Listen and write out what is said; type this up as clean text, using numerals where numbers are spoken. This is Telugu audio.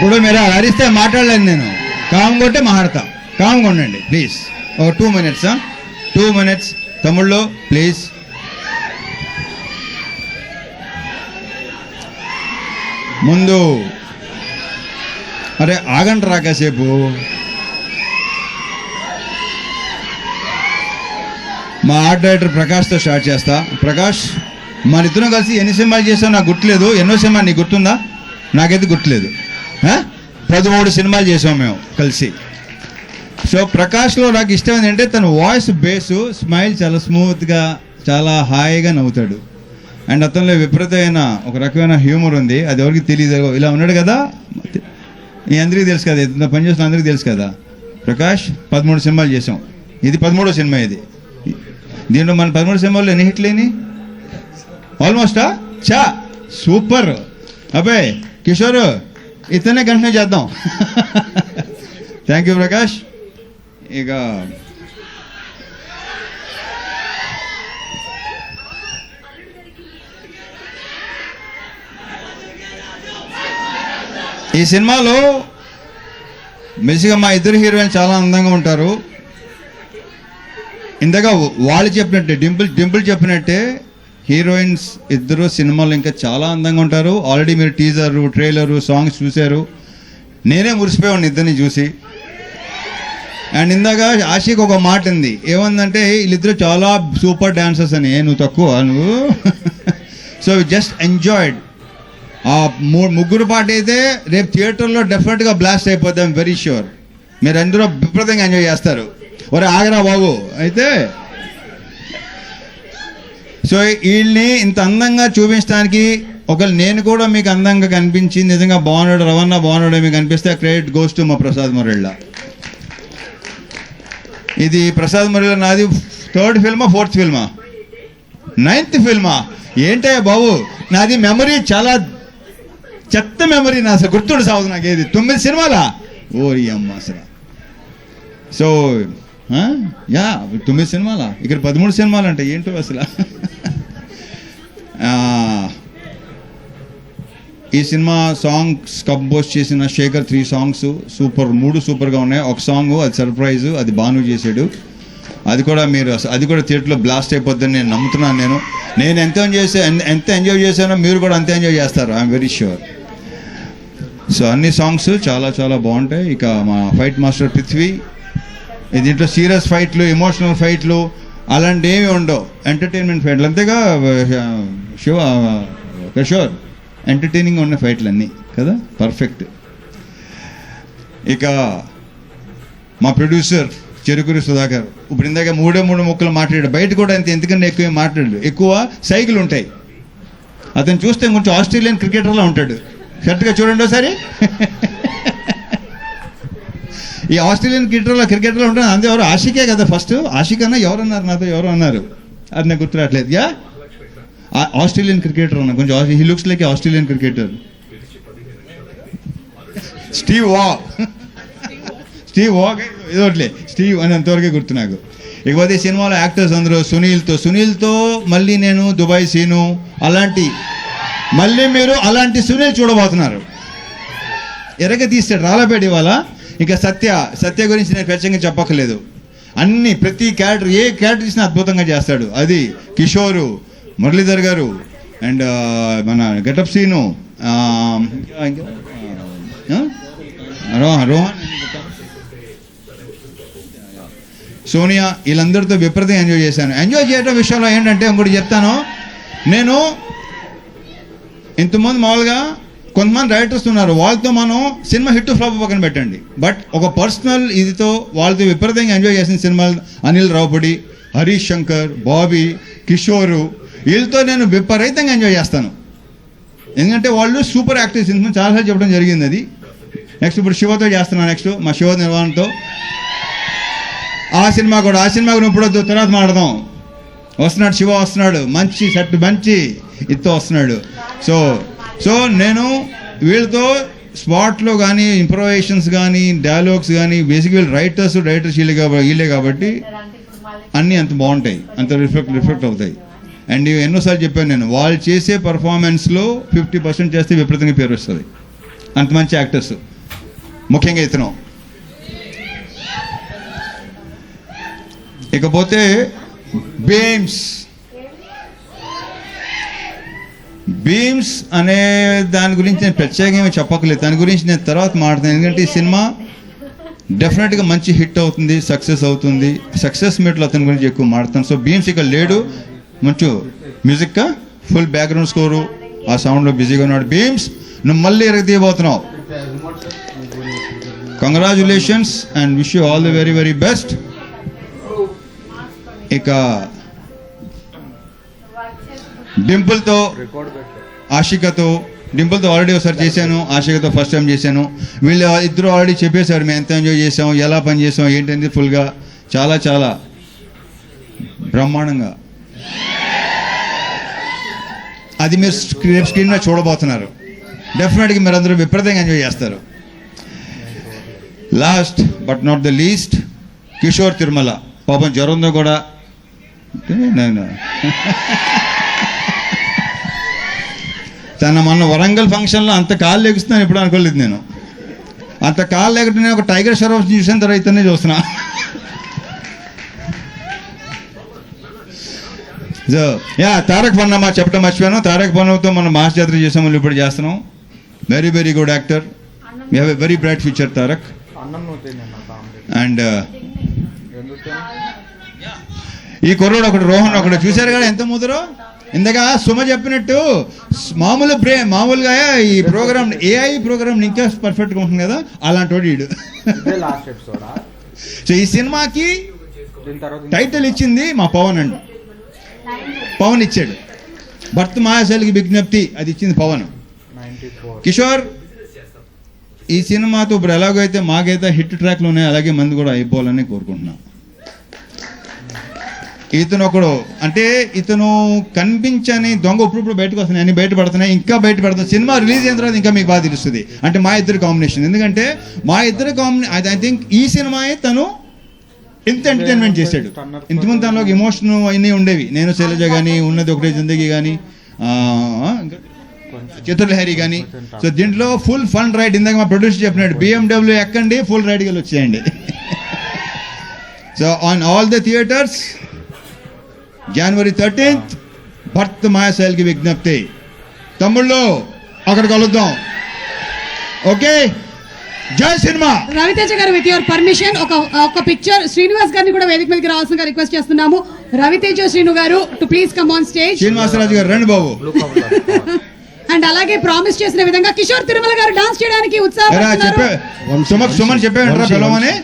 ఇప్పుడు మీరు అరిస్తే మాట్లాడలేను నేను. కామ్గా ఉంటే మాట్లాడతా. కామ్గా ఉండండి ప్లీజ్. ఒక 2 minutes 2 minutes తమ్ముళ్ళు ప్లీజ్. ముందు అరే ఆగండి రా కాసేపు. మా ఆర్ట్ డైరెక్టర్ ప్రకాష్తో స్టార్ట్ చేస్తా. ప్రకాష్, మన ఇద్దరం కలిసి ఎన్ని సినిమాలు చేసావు నాకు గుర్తులేదు. ఎన్నో సినిమా నీకు గుర్తుందా? నాకైతే గుర్తులేదు. 13 సినిమాలు చేసాం మేము కలిసి. సో ప్రకాష్లో నాకు ఇష్టం ఏంటంటే తన వాయిస్ బేసు, స్మైల్ చాలా స్మూత్గా, చాలా హాయిగా నవ్వుతాడు. అండ్ అతనిలో విపరీతమైన ఒక రకమైన హ్యూమర్ ఉంది. అది ఎవరికి తెలియదు. ఇలా ఉన్నాడు కదా, ఈ అందరికీ తెలుసు కదా, ఇంత పని చేసిన అందరికీ తెలుసు కదా. ప్రకాష్ 13 సినిమాలు చేసాం. ఇది 13వ సినిమా. ఇది దీంట్లో మన 13 సినిమాల్లో ఎన్ని హిట్లేని? ఆల్మోస్టా చా సూపర్. అబ్బాయి కిషోర్ ఇతనే కంటిన్యూ చేద్దాం. Thank you Prakash. ఇక ఈ సినిమాలో బేసిక్గా మా ఇద్దరు హీరోయిన్ చాలా అందంగా ఉంటారు. ఇందాక వాళ్ళు చెప్పినట్టే, డింపుల్ చెప్పినట్టే హీరోయిన్స్ ఇద్దరు సినిమాలో ఇంకా చాలా అందంగా ఉంటారు. ఆల్రెడీ మీరు టీజరు, ట్రైలరు, సాంగ్స్ చూశారు. నేనే మురిసిపోయాను ఇద్దరిని చూసి. అండ్ ఇందాక ఆశీకి ఒక మాట ఉంది, ఏమందంటే వీళ్ళిద్దరు చాలా సూపర్ డాన్సర్స్ అని. నువ్వు తక్కువ నువ్వు. So just enjoyed. ఆ ముగ్గురు పాట అయితే రేపు థియేటర్లో డెఫినెట్గా బ్లాస్ట్ అయిపోతాం, వెరీ ష్యూర్. మీరు అందరూ విపరీతంగా ఎంజాయ్ చేస్తారు. ఒరే ఆగరా బాబు. అయితే సో వీళ్ళని ఇంత అందంగా చూపించడానికి ఒకవేళ నేను కూడా మీకు అందంగా కనిపించి నిజంగా బాగున్నాడు, రవణ బాగున్నాడు మీకు అనిపిస్తే క్రెడిట్ గోస్ టు మా ప్రసాద్ మురళి. ఇది ప్రసాద్ మురళి నాది 3rd ఫిల్మా 4th ఫిల్మా 9th ఫిల్మా ఏంటయ్యా బాబు. నాది మెమరీ చాలా చెత్త మెమరీ. నా అసలు గుర్తుడు సాగుదు నాకు. ఏది 9 సినిమాలా? ఓరి అమ్మ అసలు. సో యా 9 సినిమాలా, ఇక్కడ 13 సినిమాలు అంటే ఏంటో అసలు. ఈ సినిమా సాంగ్స్ కంపోజ్ చేసిన శేఖర్ 3 సాంగ్స్ సూపర్, 3 సూపర్గా ఉన్నాయి. ఒక సాంగ్ అది సర్ప్రైజ్, అది బాను చేశాడు. అది కూడా మీరు అది కూడా థియేటర్లో బ్లాస్ట్ అయిపోద్దని నేను నమ్ముతున్నాను. నేను ఎంత ఎంజాయ్ చేశానో మీరు కూడా అంతే ఎంజాయ్ చేస్తారు, ఐఎమ్ వెరీ ష్యూర్. సో అన్ని సాంగ్స్ చాలా చాలా బాగుంటాయి. ఇక మా ఫైట్ మాస్టర్ పృథ్వీ, దీంట్లో సీరియస్ ఫైట్లు, ఎమోషనల్ ఫైట్లు అలాంటి ఏమి ఉండవు, ఎంటర్టైన్మెంట్ ఫైట్లు అంతేగా. శివ కిషోర్ ఎంటర్టైనింగ్ ఉన్న ఫైట్లు అన్నీ కదా, పర్ఫెక్ట్. ఇక మా ప్రొడ్యూసర్ చెరుకూరి సుధాకర్ ఇప్పుడు ఇందాక 3 ముక్కలు మాట్లాడాడు. బయట కూడా ఎందుకంటే ఎక్కువ మాట్లాడాడు, ఎక్కువ సైకిల్ ఉంటాయి. అతను చూస్తే కొంచెం ఆస్ట్రేలియన్ క్రికెటర్లా ఉంటాడు. కరెక్ట్గా చూడండి ఒకసారి. ఈ ఆస్ట్రేలియన్ క్రికెటర్లో ఉంటుంది. అంతే ఎవరు ఆషికే కదా ఫస్ట్. ఆషిక్ అన్నా ఎవరన్నారు నాతో, ఎవరు అన్నారు అది నాకు గుర్తు రావట్లేదు. యా ఆస్ట్రేలియన్ క్రికెటర్ అన్న, కొంచెం he looks like Australian cricketer. Steve Waugh ఇదోట్లే స్టీవ్ అని అంతవరకే గుర్తు నాకు. ఇకపోతే ఈ సినిమాలో యాక్టర్స్ అందరూ సునీల్తో మళ్ళీ నేను దుబాయ్ సీను అలాంటి, మళ్ళీ మీరు అలాంటి సునీల్ చూడబోతున్నారు. ఎరగ తీస్తాడు రాళ్ళపేట ఇవాళ. ఇక సత్య గురించి నేను ప్రత్యేకంగా చెప్పక్కర్లేదు. అన్ని ప్రతి క్యారెక్టర్, ఏ క్యారెక్టర్ ఇచ్చినా అద్భుతంగా చేస్తాడు. అది కిషోరు, మురళీధర్ గారు అండ్ మన గెటప్ సీను, రోహన్, సోనియా, వీళ్ళందరితో విపరీతంగా ఎంజాయ్ చేశాను. ఎంజాయ్ చేయడం విషయంలో ఏంటంటే ఇంకోటి చెప్తాను. నేను ఇంతమంది మామూలుగా కొంతమంది రైటర్స్ ఉన్నారు, వాళ్ళతో మనం సినిమా హిట్ ఫ్లాప్ పక్కన పెట్టండి, బట్ ఒక పర్సనల్ ఇదితో వాళ్ళతో విపరీతంగా ఎంజాయ్ చేసిన సినిమాలు అనిల్ రావుపడి, హరీష్ శంకర్, బాబీ, కిషోరు, వీళ్ళతో నేను విపరీతంగా ఎంజాయ్ చేస్తాను. ఎందుకంటే వాళ్ళు సూపర్ యాక్టర్స్. ఇంతకుముందు చాలాసార్లు చెప్పడం జరిగింది అది. నెక్స్ట్ ఇప్పుడు శివతో చేస్తున్నాను. నెక్స్ట్ మా శివ నిర్మాణంతో ఆ సినిమా కూడా ఇప్పుడు తర్వాత మాడదాం. వస్తున్నాడు శివ, వస్తున్నాడు మంచి సెట్, మంచి ఇతో వస్తున్నాడు. సో నేను వీళ్ళతో స్పాట్లో కానీ ఇంప్రొవైజేషన్స్ కానీ డైలాగ్స్ కానీ బేసిక్ వీళ్ళు రైటర్స్ వీళ్ళే కాబట్టి అన్నీ అంత బాగుంటాయి, అంత రిఫ్లెక్ట్ అవుతాయి. అండ్ ఎన్నోసార్లు చెప్పాను నేను, వాళ్ళు చేసే పర్ఫార్మెన్స్లో 50% చేస్తే విపరీతంగా పేరు వస్తుంది. అంత మంచి యాక్టర్స్. ముఖ్యంగా ఇతను. ఇకపోతే బీమ్స్ అనే దాని గురించి నేను ప్రత్యేకంగా చెప్పకలేదు, దాని గురించి నేను తర్వాత మాట్లాడతాను. ఎందుకంటే ఈ సినిమా డెఫినెట్గా మంచి హిట్ అవుతుంది, సక్సెస్ అవుతుంది. సక్సెస్ మీట్లో అతని గురించి ఎక్కువ మాట్లాడతాను. సో బీమ్స్ ఇక లేడు, మంచి మ్యూజిక్గా ఫుల్ బ్యాక్గ్రౌండ్ స్కోరు, ఆ సౌండ్లో బిజీగా ఉన్నాడు. బీమ్స్, నువ్వు మళ్ళీ ఎరగదీయబోతున్నావు. Congratulations and wish you all the very very best. ఇక డింపుల్తో, ఆషికతో, డింపుల్తో ఆల్రెడీ ఒకసారి చేశాను, ఆషికతో ఫస్ట్ టైం చేశాను. వీళ్ళు ఇద్దరు ఆల్రెడీ చెప్పేశారు మేము ఎంత ఎంజాయ్ చేసాం, ఎలా పని చేసాం ఏంటంటే ఫుల్గా చాలా చాలా బ్రహ్మాండంగా. అది మీరు స్క్రీన్ మీద చూడబోతున్నారు. డెఫినెట్గా మీరు అందరూ విపరీతంగా ఎంజాయ్ చేస్తారు. Last but not the least, Kishore Tirumala. పాపం జ్వరంతో కూడా తన మొన్న వరంగల్ ఫంక్షన్లో అంత కాళ్ళు లెగుస్తున్నాను ఎప్పుడు అనుకోలేదు నేను. అంత కాళ్ళు లేకుంటే ఒక టైగర్ షరఫ్ చూసిన తర్వాత ఇతనే చూస్తున్నా. సో తారక్ పన్నమ్మ చెప్పడం మర్చిపోయాను. తారక్ పన్నమ్మతో మనం మాస్ జాతర చేసాము, ఇప్పుడు చేస్తున్నాం. Very very good actor, we have a very bright future Tarak. And ఈ కుర్రోడు ఒకడు రోహన్ ఒకడు చూశారు కదా ఎంత ముదరో. ఇందాక సుమ చెప్పినట్టు మామూలుగా ఈ ప్రోగ్రామ్ ఏఐ ప్రోగ్రామ్ ఇంకా పర్ఫెక్ట్గా ఉంటుంది కదా, అలాంటి వాడు వీడు. సో ఈ సినిమాకి టైటిల్ ఇచ్చింది మా పవన్ అండి. పవన్ ఇచ్చాడు. భర్త మహాశైలికి విజ్ఞప్తి, అది ఇచ్చింది పవన్. కిషోర్, ఈ సినిమాతో ఇప్పుడు ఎలాగైతే మాకైతే హిట్ ట్రాక్లు ఉన్నాయి అలాగే మంది కూడా అయిపోవాలని కోరుకుంటున్నాం. ఇతను ఒకడు అంటే ఇతను కనిపించని దొంగ ఇప్పుడు బయటకు వస్తున్నాయి, అన్ని బయటపడుతున్నాయి, ఇంకా బయటపడుతున్నాయి. సినిమా రిలీజ్ అయిన తర్వాత ఇంకా మీకు బాగా తెలుస్తుంది. అంటే మా ఇద్దరు కాంబినేషన్, ఎందుకంటే మా ఇద్దరు కాంబినేషన్ ఐ థింక్ ఈ సినిమాయే తను ఎంత ఎంటర్టైన్మెంట్ చేశాడు. ఇంతకుముందు తనలో ఎమోషన్ అన్నీ ఉండేవి. నేను శైలజ కానీ, ఉన్నది ఒకటే జిందగీ కానీ, చతుర్లహరి కానీ. సో దీంట్లో ఫుల్ ఫన్ రైడ్. ఇందాక మా ప్రొడ్యూసర్ చెప్పినాడు, BMW ఎక్కండి, ఫుల్ రైడ్కి వెళ్ళి వచ్చేయండి. So on all the theatres January 13th, భర్త మహాశైలికి విజ్ఞప్తి. తమ్ముళ్ళు అక్కడ కలుద్దాం. ఓకే, జై సినిమా. రవితేజ గారు, విత్ యువర్ పర్మిషన్ ఒక పిక్చర్ శ్రీనివాస్ గారిని కూడా వేదిక మీదకి రావాల్సిందిగా రిక్వెస్ట్ చేస్తున్నాము. రవితేజ శ్రీను గారు to please come on stage. Srinivasaraju గారు రండి బాబు. అండ్ అలాగే ప్రామిస్ చేసిన విధంగా కిషోర్ తిరుమల గారు డాన్స్ చేయడానికి ఉత్సాహపడుతున్నారు. సుమన్ చెప్పాడు పిలవమని.